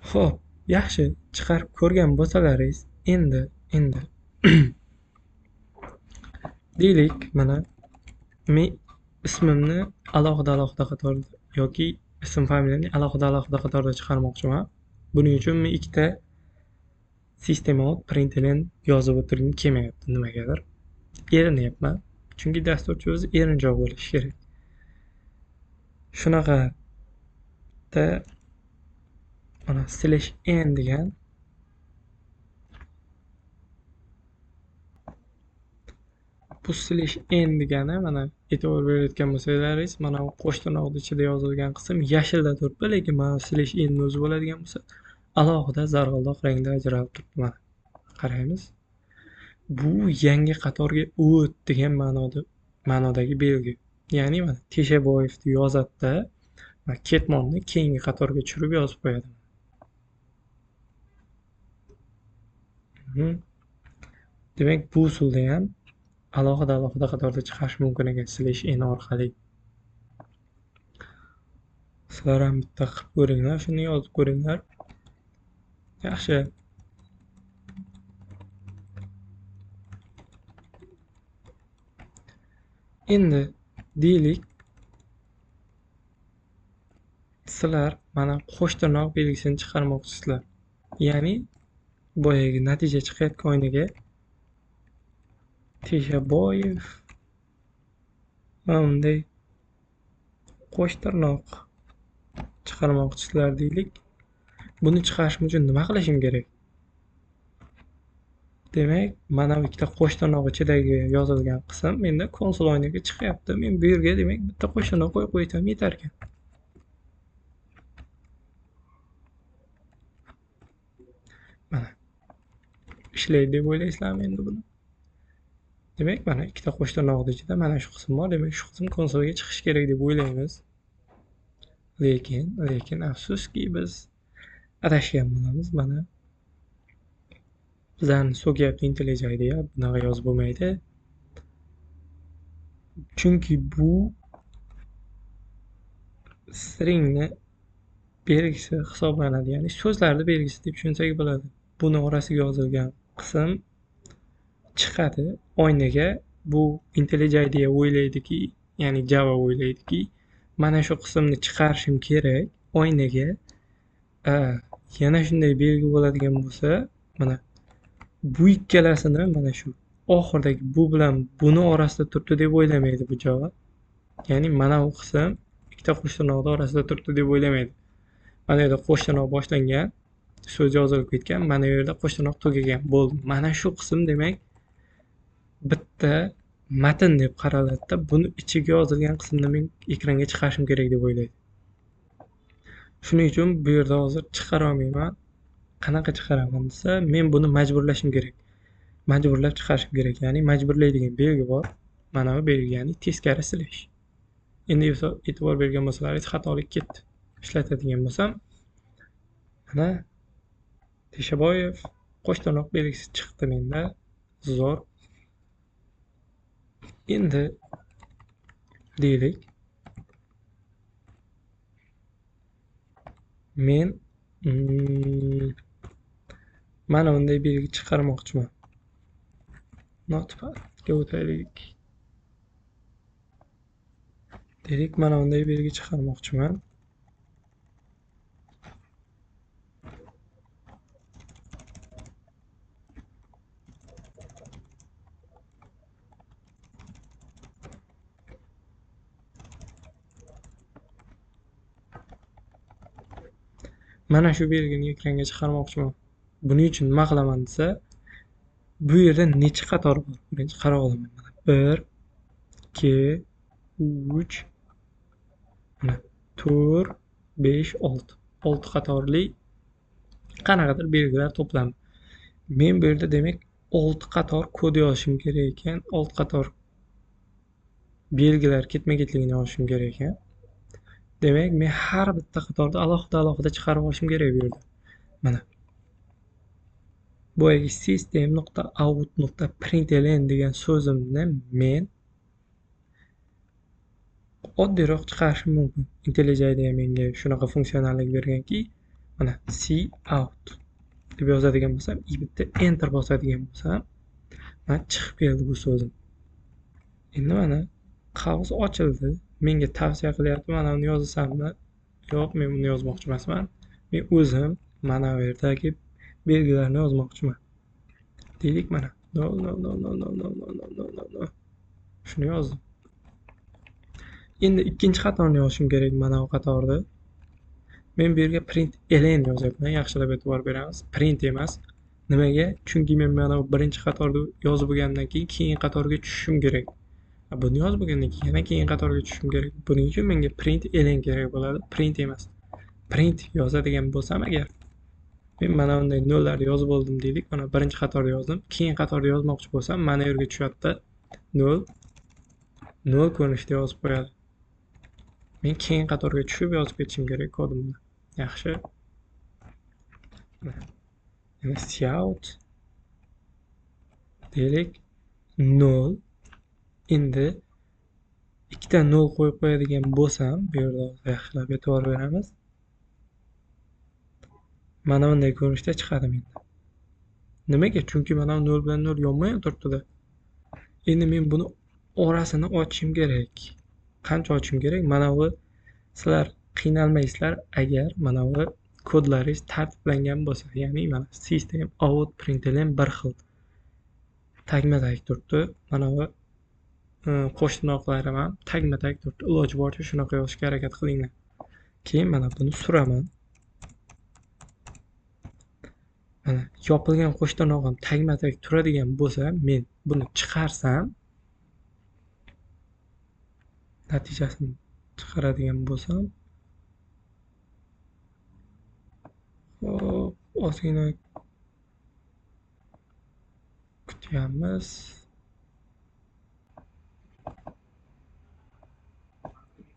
Xo'p, yaxshi, chiqarib ko'rgan bo'lsalaringiz, endi deylik, mana ismimni alohida qatorda yoki ism familiyani alohida qatorda chiqarmoqchiman. Buning uchun men ikkita sistema println yozib o'tirgim kelmayapti nimagadir. Erinyapman. Chunki dasturchi o'zi erinchoq bo'lishi kerak. Shunaqada mana /n degan bu /n degani mana e'tibor berayotgan bo'lsangiz, mana bu qo'sh tirnoqning ichida yozilgan qism yashilda turibdi, lekin mana /n o'zi bo'ladigan bo'lsa, alohida zarg'aldoq rangda ajralib turibdi. Mana qaraymiz. Bu yangi qatorga o't degan ma'nodagi belgi. Ya'ni mana Teshaboyevni yozadi-da, ketmonni keyingi qatorga tushirib yozib qo'yadi. Demak, bu usulda ham alohida qatorda chiqarish mumkin ekan /n orqali. Sizlar ham bitta qilib ko'ringlar, shuni yozib ko'ringlar. Yaxshi. Endi deylik, sizlar mana qo'sh tirnoq belgisini chiqarmoqchisizlar. Ya'ni boyagi natija chiqayotgan oynaga Teshaboyev mana bunday qo'sh tirnoq chiqarmoqchisizlar deylik. Buni chiqarishim uchun nima qilishim kerak? Demak, mana bu ikkita qo'sh tirnoq ichidagi yozilgan qism menda konsol oynaga chiqyapti. Men bu yerga demak bitta qo'sh tirnoq qo'yib qo'ysam yetar ekan. Mana ishlaydi deb o'ylaysizlarmi endi buni? Demak, mana ikkita qo'sh tirnoqning ichida mana shu qism bor. Demak, shu qism konsolga chiqishi kerak deb o'ylaymiz. Lekin afsuski biz adashgan bo'lamiz. Mana bizlarni so'kyapti IntelliJ IDEA, bunaqa yozib bo'lmaydi. Chunki bu stringni belgisi hisoblanadi, ya'ni so'zlarning belgisi deb tushunsak bo'ladi. Buni orasiga yozilgan qism chiqadi oynaga. Bu IntelliJ IDEA o'ylaydiki, ya'ni Java o'ylaydiki, mana shu qismni chiqarishim kerak oynaga. Yana shunday belgi bo'ladigan bo'lsa, mana bu ikkalasini mana shu oxirdagi bu bilan buni orasida turibdi deb o'ylamaydi bu Java. Ya'ni mana bu qism ikkita qo'sh tirnoqning orasida turibdi deb o'ylamaydi. Mana bu yerda qo'sh tirnoq boshlangan, so'z yozilib ketgan, mana bu yerda qo'sh tirnoq tugagan. Bo'ldi. Mana shu qism demak bitta matn deb qaraladi-da, buni ichiga yozilgan qismni men ekranga chiqarishim kerak deb o'ylaydi. Shuning uchun bu yerda hozir chiqara olmayman. Qanaqa chiqaraman desa, men buni majburlashim kerak. Majburlab chiqarishim kerak. Ya'ni majburlaydigan belgi bor. Mana bu belgi, ya'ni teskari slash. Endi e'tibor bergan bo'lsalaringiz, xatolik ketdi. Ishlatadigan bo'lsam, mana Teshaboyev qo'sh tirnoq belgisi chiqdi menda. Zo'r. Endi deylik, men mana bunday belgi chiqarmoqchiman. Notepadga o'taylik. Dedik, mana bunday belgi chiqarmoqchiman. Mana shu belgini ekranga chiqarmoqchiman. Buning uchun nima qilaman desa, bu yerda necha qator bor? Birinchi qarab olaman. 1 2 3 mana 4 5 6 6 qatorli qanaqadir belgilar to'plami. Men bu yerda demak 6 qator kod yozishim kerak ekan, 6 qator belgilar ketma-ketligini yozishim kerak ekan. Demak, men har bitta qatorda alohida chiqarib olishim kerak bu yerda. Mana boyagi system.out.println degan so'zimni men oddiyroq chiqarishim mumkin. IntelliJ IDEA menga shunaqa funksionallik berganki, mana cout deb yozadigan bo'lsam, bitta enter bosadigan bo'lsam, mana chiqib keldi bu so'zim. Endi mana qog'oz ochildi. Menga tavsiya qilyapti, mana buni yozasanmi? Yo'q, men buni yozmoqchi emasman. Men o'zim mana bu yerdagi belgilarni yozmoqchiman. Deylik mana. No, no, no, no, no, no, no, no, no, no, no. Shuni yozdim. Endi ikkinchi xatoni yozishim kerak mana bu qatorda. Men bu yerga print elen yozyapman. Yaxshilab e'tibor beramiz. Print emas. Nimaga? Chunki men mana bu birinchi qatorda yozib bo'lgandan keyin keyingi qatorga tushishim kerak. Buni yozib bo'lgandan keyin yana keyingi qatorga tushishim kerak. Buning uchun menga print elen kerak bo'ladi. Print emas. Print yozadigan bo'lsam agar men mana bunday nollarni yozib oldim deylik. Mana birinchi qatorda yozdim. Keyin qatorda yozmoqchi bo'lsam, mana yerga tushadi. 0 ko'rinishda yozib qo'yadi. Men keyin qatorga tushib yozib ketishim kerak kodimni. Yaxshi. Yana cout deylik 0. Endi ikkita 0 qo'yib qo'yadigan bo'lsam, bu yerda yaxshilab e'tibor beramiz. Mana bunday ko'rinishda chiqadi menda. Nimaga? Chunki mana 0 bilan 0 yonma-yon turibdi-da. Endi men buni orasini ochishim kerak. Qancha ochishim kerak? Mana bu sizlar qiynalmaysizlar agar mana bu kodlaringiz tartiblangan bo'lsa, ya'ni mana system out println bir xil tagma-tag turibdi. Mana bu qo'shtirnoqlarim ham tagma-tag turibdi. Iloji boricha shunaqa yozishga harakat qilinglar. Keyin mana buni suraman. Mana yopilgan qo'shtirnog'im tagma-tag turadigan bo'lsa, men buni chiqarsam, natijasini chiqaradigan bo'lsam, hop, ozgina kutyapmiz.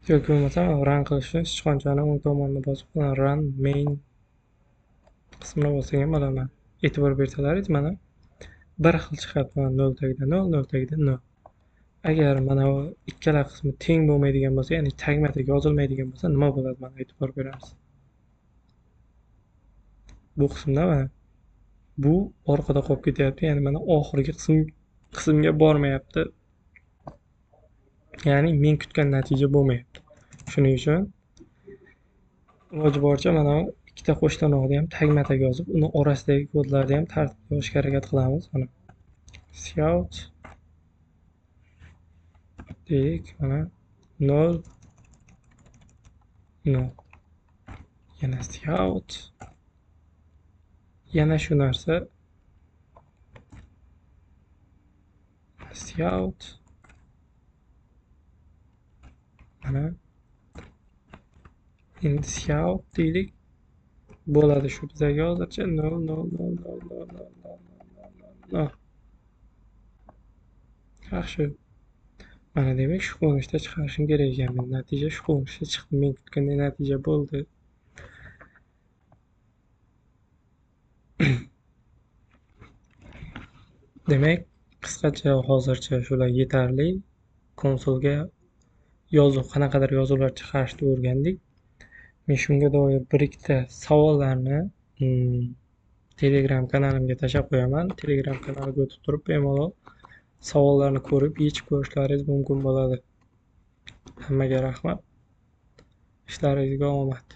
Yo'q bo'lmasa run qilishni sichqonchani o'ng tomonini bosib, run main qismini bossak ham bo'ladi. E'tibor bersalaringiz mana bir xil chiqadi. 0 tagida 0, 0 tagida 0. Agar mana bu ikkala qismi teng bo'lmaydigan bo'lsa, ya'ni tagma-tag yozilmaydigan bo'lsa, nima bo'ladi? Mana e'tibor beramiz. Bu qismda mana bu orqada qolib ketyapti, ya'ni mana oxirgi qismga bormayapti. Ya'ni men kutgan natija bo'lmayapti. Shuning uchun iloji boricha mana bu ikkita qo'shtirnoqni ham tagma-tag yozib, uni orasidagi kodlarni ham tartibli yozishga harakat qilamiz. Mana cout deylik, mana 0 0. Yana cout. Yana shu narsa. Cout. Mana endi cout deylik. Bo'ladi shu bizga hozircha 0 0 0 0 0 0 0. Yaxshi. Mana demak shu ko'rinishda chiqarishim kerak ekan. Men natija shu ko'rinishda chiqdi. Men kutganday natija bo'ldi. Demak, qisqacha hozircha shular yetarli. Konsolga yozuv, qanaqadir yozuvlar chiqarishni o'rgandik. Men shunga doir bir ikkita savollarni Telegram kanalimga tashlab qo'yaman. Telegram kanaliga o'tib turib bemalol savollarni ko'rib yechib ko'rishlaringiz mumkin bo'ladi. Hammaga rahmat. Ishlaringizga omad.